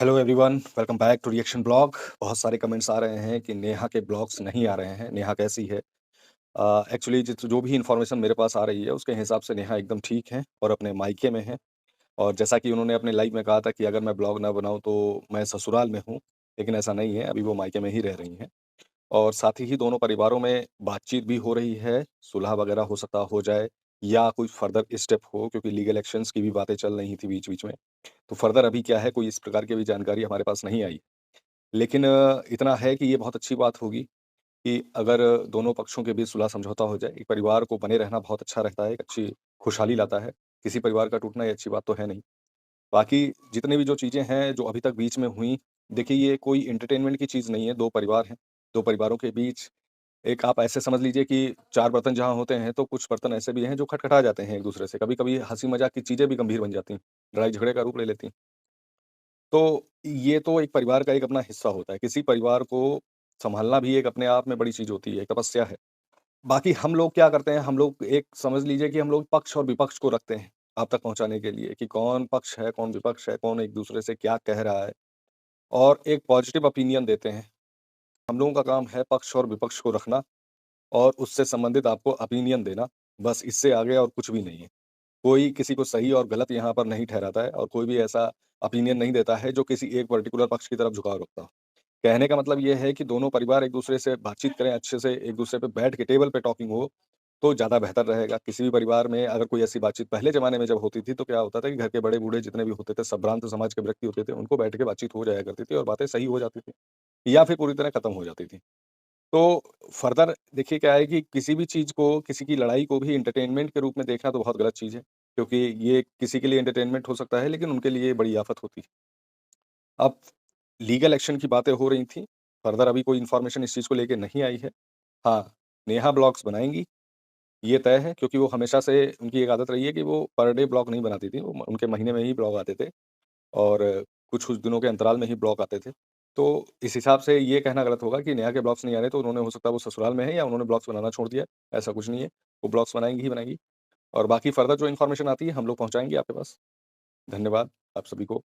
Hello everyone, welcome back to reaction blog. बहुत सारे comments आ रहे हैं कि नेहा के ब्लॉग्स नहीं आ रहे हैं, नेहा कैसी है? एक्चुअली जित जो भी इन्फॉर्मेशन मेरे पास आ रही है, उसके हिसाब से नेहा एकदम ठीक है और अपने मायके में है। और जैसा कि उन्होंने अपने लाइव में कहा था कि अगर मैं ब्लॉग ना बनाऊँ तो मैं ससुराल में हूँ, लेकिन ऐसा नहीं है, अभी वो मायके में ही रह रही हैं। और साथ ही दोनों परिवारों में बातचीत भी हो रही है, सुलह वगैरह हो सकता हो जाए या कोई फर्दर स्टेप हो, क्योंकि लीगल एक्शंस की भी बातें चल रही थी बीच-बीच में। तो फर्दर अभी क्या है, कोई इस प्रकार की अभी जानकारी हमारे पास नहीं आई। लेकिन इतना है कि ये बहुत अच्छी बात होगी कि अगर दोनों पक्षों के बीच सुलह समझौता हो जाए, एक परिवार को बने रहना बहुत अच्छा रहता है, एक अच्छी खुशहाली लाता है। किसी परिवार का टूटना ये अच्छी बात तो है नहीं। बाकी जितनी भी जो चीज़ें हैं, जो अभी तक बीच में हुई, देखिए ये कोई एंटरटेनमेंट की चीज़ नहीं है, 2 परिवार हैं। 2 परिवारों के बीच एक आप ऐसे समझ लीजिए कि 4 बर्तन जहाँ होते हैं, तो कुछ बर्तन ऐसे भी हैं जो खटखटा जाते हैं एक-दूसरे से। कभी-कभी हँसी-मज़ाक की चीज़ें भी गंभीर बन जाती हैं, लड़ाई-झगड़े का रूप ले लेती हैं। तो ये तो एक परिवार का एक अपना हिस्सा होता है। किसी परिवार को सँभालना भी एक अपने आप में बड़ी चीज़ होती है, तपस्या है। बाकी हम लोग क्या करते हैं, हम लोग एक समझ लीजिए कि हम लोग पक्ष और विपक्ष को रखते हैं, आप तक पहुँचाने के लिए कि कौन पक्ष है, कौन विपक्ष है, कौन एक-दूसरे से क्या कह रहा है और एक पॉज़िटिव ओपिनियन देते हैं। हम लोगों का काम है पक्ष और विपक्ष को रखना और उससे संबंधित आपको ओपिनियन देना, बस इससे आगे और कुछ भी नहीं है। कोई किसी को सही और गलत यहाँ पर नहीं ठहराता है और कोई भी ऐसा ओपिनियन नहीं देता है जो किसी एक पर्टिकुलर पक्ष की तरफ झुकाव रखता हो। कहने का मतलब ये है कि दोनों परिवार एक-दूसरे से बातचीत करें अच्छे से, एक-दूसरे पे बैठ के टेबल पे टॉकिंग हो, तो ज़्यादा बेहतर रहेगा। किसी भी परिवार में अगर कोई ऐसी बातचीत पहले ज़माने में जब होती थी, तो क्या होता था कि घर के बड़े-बूढ़े जितने भी होते थे, सभ्रांत समाज के व्यक्ति होते थे, उनको बैठ के बातचीत हो जाया करती थी और बातें सही हो जाती थी या फिर पूरी तरह खत्म हो जाती थी। तो फर्दर देखिए क्या है कि किसी भी चीज़ को, किसी की लड़ाई को भी एंटरटेनमेंट के रूप में देखना तो बहुत गलत चीज़ है, क्योंकि ये किसी के लिए एंटरटेनमेंट हो सकता है, लेकिन उनके लिए बड़ी आफ़त होती है। अब लीगल एक्शन की बातें हो रही थी, फर्दर अभी कोई इन्फॉर्मेशन इस चीज़ को लेके नहीं आई है। हाँ, नेहा ब्लॉग्स बनाएँगी, ये तय है क्योंकि वो हमेशा से उनकी एक आदत रही है कि वो पर डे ब्लॉग नहीं बनाती थी, वो उनके महीने में ही ब्लॉग आते थे और कुछ-कुछ दिनों के अंतराल में ही ब्लॉग आते थे। तो इस हिसाब से ये कहना गलत होगा कि नेहा के ब्लॉग्स नहीं आ रहे, तो उन्होंने हो सकता है वो ससुराल में है या उन्होंने ब्लॉग्स बनाना छोड़ दिया है, ऐसा कुछ नहीं है। वो ब्लॉग्स बनाएँगी ही बनाएँगी और बाकी फर्दर जो इन्फॉर्मेशन आती है, हम लोग पहुँचाएँगे आपके पास। धन्यवाद आप सभी को।